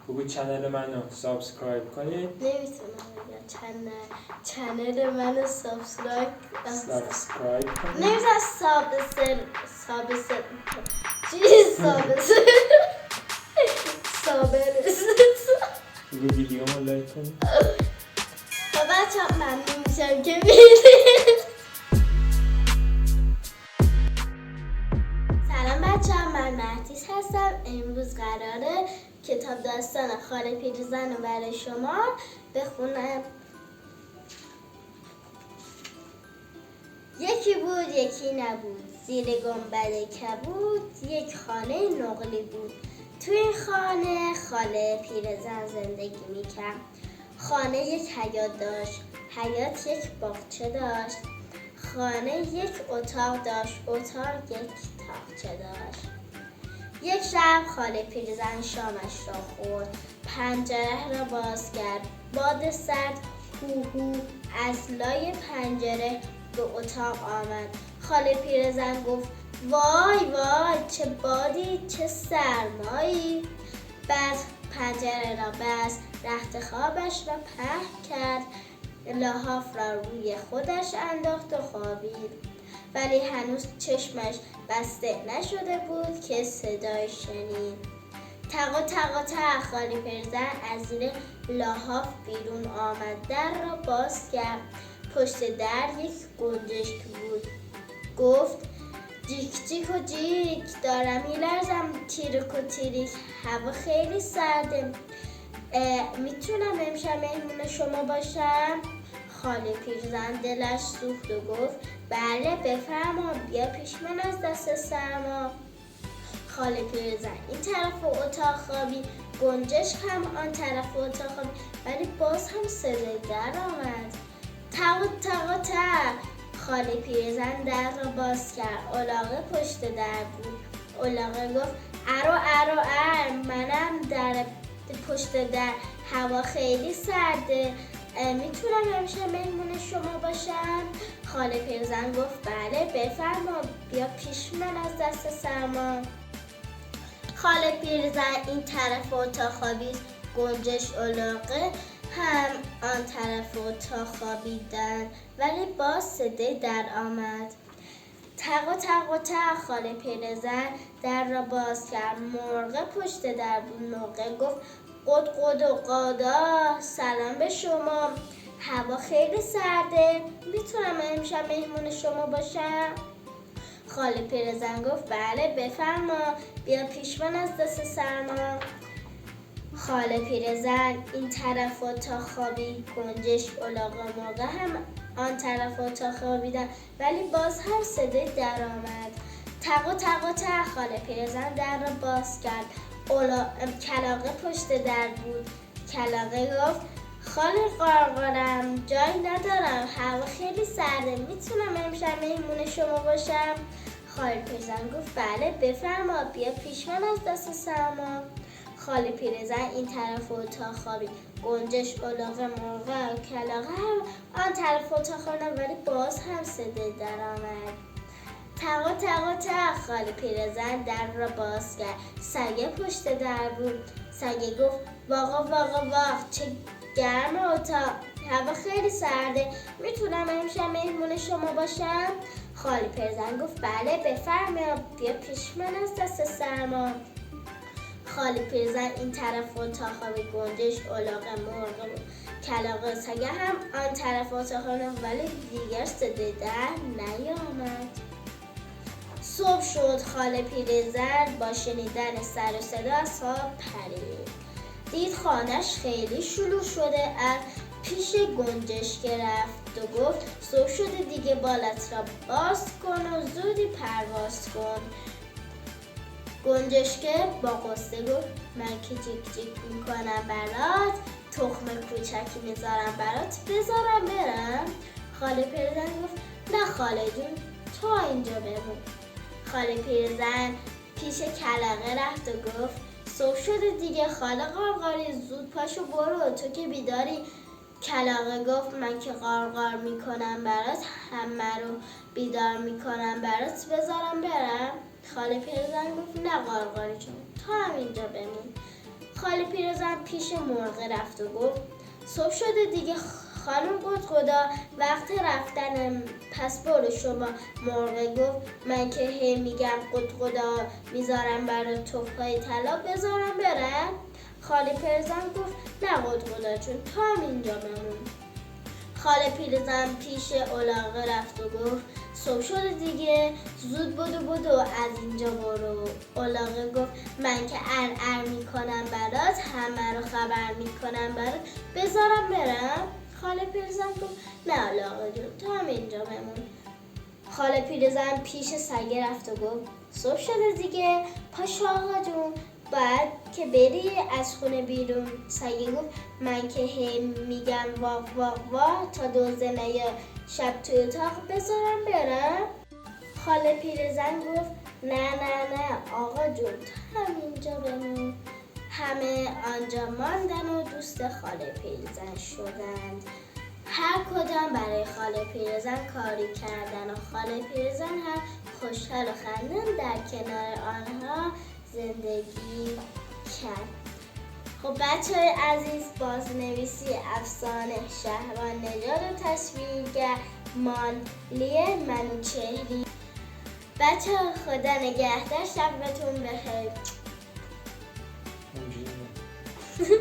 بگو چنل منو سابسکرایب کنید. نمیتونم بگم چنل منو سابسکرایب کنید. نمیتونم سابسکرایب بگو ویدیومو لایک کنید. بچه‌ها ممنون میشم که میدید. سلام بچه‌ها، من مهدیس هستم. امروز قراره کتاب داستان خاله پیرزن رو برای شما بخونم. یکی بود یکی نبود، زیر گنبد کبود یک خانه نقلی بود. توی این خانه خاله پیرزن زندگی میکرد. خانه یک حیاط داشت، حیاط یک باغچه داشت. خانه یک اتاق داشت، اتاق یک تاقچه داشت. یک شب خاله پیرزن شامش را خورد، پنجره را باز کرد. باد سرد هو از لای پنجره به اتاق آمد. خاله پیرزن گفت وای وای، چه بادی، چه سرمایی. بعد پنجره را بست، رخت خوابش را پهن کرد، لحاف را روی خودش انداخت و خوابید. ولی هنوز چشمش بسته نشده بود که صدای شنید. تق و تق و تق. خاله پیرزن از زیر لحاف بیرون آمد، در را باز کرد. پشت در یک گنجشک بود. گفت جیک جیک و جیک، دارم میلرزم، تیریک و تیریک، هوا خیلی سرده. میتونم امشب مهمون شما باشم؟ خاله پیرزن دلش سوخت و گفت بله بفرما، بیا پیش من از دست سرما. خاله پیرزن این طرف اتاق خوابی، گنجشک هم آن طرف اتاق خوابی، ولی باز هم صدای در آمد. تق تق تق. خاله پیرزن در را باز کرد. الاغه پشت در بود. الاغه گفت ارو ارو ار، منم در پشت در، هوا خیلی سرده، میتونم امشب مهمون شما باشم؟ خاله پیرزن گفت بله بفرما، بیا پیش من از دست سرما. خاله پیرزن این طرف اتاق خوابید، گنجش الاغه هم آن طرف اتاق خوابیدن، ولی باز صدای در آمد. تق و تق و تق. خاله پیرزن در را باز کرد. مرغ پشت در بود. مرغ گفت قد قد و قادا، سلام به شما، هوا خیلی سرده، میتونم امشب مهمون شما باشم؟ خاله پیرزن گفت بله بفرما، بیا پیش من از دست سرما. خاله پیرزن این طرف اتاق خوابید، گنجش الاغه مرغ هم آن طرف اتاق خوابیدن، ولی باز هم صدای در آمد. تق و تق و تق. خاله پیرزن در را باز کرد. کلاغه پشت در بود. کلاغه گفت خاله قارقارم، جایی ندارم، هوا خیلی سرده، میتونم امشب مهمون شما باشم؟ خاله پیرزن گفت بله بفرما، بیا پیش من از دست سرما. خاله پیرزن این طرف اتاق خوابید، گنجش الاغه مرغ و کلاغه هم آن طرف اتاق خوابیدن، ولی باز هم صدای در آمد. تق و تق و تق. خاله پیرزن در را باز کرد. سگه پشت در بود. سگه گفت واقا واقا واق، چه گرم اتاق، هوا خیلی سرده، میتونم امشب مهمون شما باشم؟ خاله پیرزن گفت بله بفرما، بیا پیش من از دست سرما. خاله پیرزن این طرف اتاق خوابید، گنجش الاغه مرغ کلاغه سگه هم آن طرف اتاق خوابیدن، ولی دیگر صدای در نیامد. صبح شد. خاله پیرزن با شنیدن سر و صدا از خواب پرید. دید خانه‌اش خیلی شلوغ شده، از پیش گنجشک رفت و گفت صبح شده دیگه، بالت را باز کن و زودی پرواز کن. گنجشک با قصه گفت من که جیک جیک میکنم برات، تخم کوچکی میذارم برات، بذارم برم؟ خاله پیرزن گفت نه خاله جون، تو اینجا بمون. خاله پیرزن پیش کلاغه رفت و گفت صبح شده دیگه خاله قارقاری، زود پاشو برو، تو که بیداری. کلاغه گفت من که قارقار میکنم برات، همه رو بیدار میکنم برات، بذارم برم؟ خاله پیرزن گفت نه قارقاری جون، تو هم اینجا بمون. خاله پیرزن پیش مرغ رفت و گفت صبح شده دیگه خانم قدقدا، وقت رفتنم، پس برو شما. مرغ گفت من که هی میگم قدقدا میذارم برای توپای طلا، بذارم برم؟ خاله پیرزن گفت نه قدقدا جون، تو هم اینجا بمون. خاله پیرزن پیش الاغه رفت و گفت صبح شده دیگه، زود بدو از اینجا برو. الاغه گفت من که ار میکنم برات، همه رو خبر میکنم برات، بذارم برم؟ خاله پیرزن گفت نه الاغه جون، تو هم اینجا بمون. خاله پیرزن پیش سگه رفت و گفت صبح شده دیگه، پاشو آقا جون، باید که بری از خونه بیرون. سگه گفت من که هی میگم واق واق واق تا دوزه نیا شب توی اتاق، بذارم برم؟ خاله پیرزن گفت نه آقا جون، تو هم اینجا بمون. همه آنجا ماندن و دوست خاله پیرزن شدند. هر کدام برای خاله پیرزن کاری کردن و خاله پیرزن هم خوشحال و خندان در کنار آنها زندگی کرد. خب بچه‌های عزیز، بازنویسی افسانه شهران نژاد و تصویرگر مانلی منوچهری. بچه‌ها خدا نگهدار، شبتون بخیر. اینجوری نه.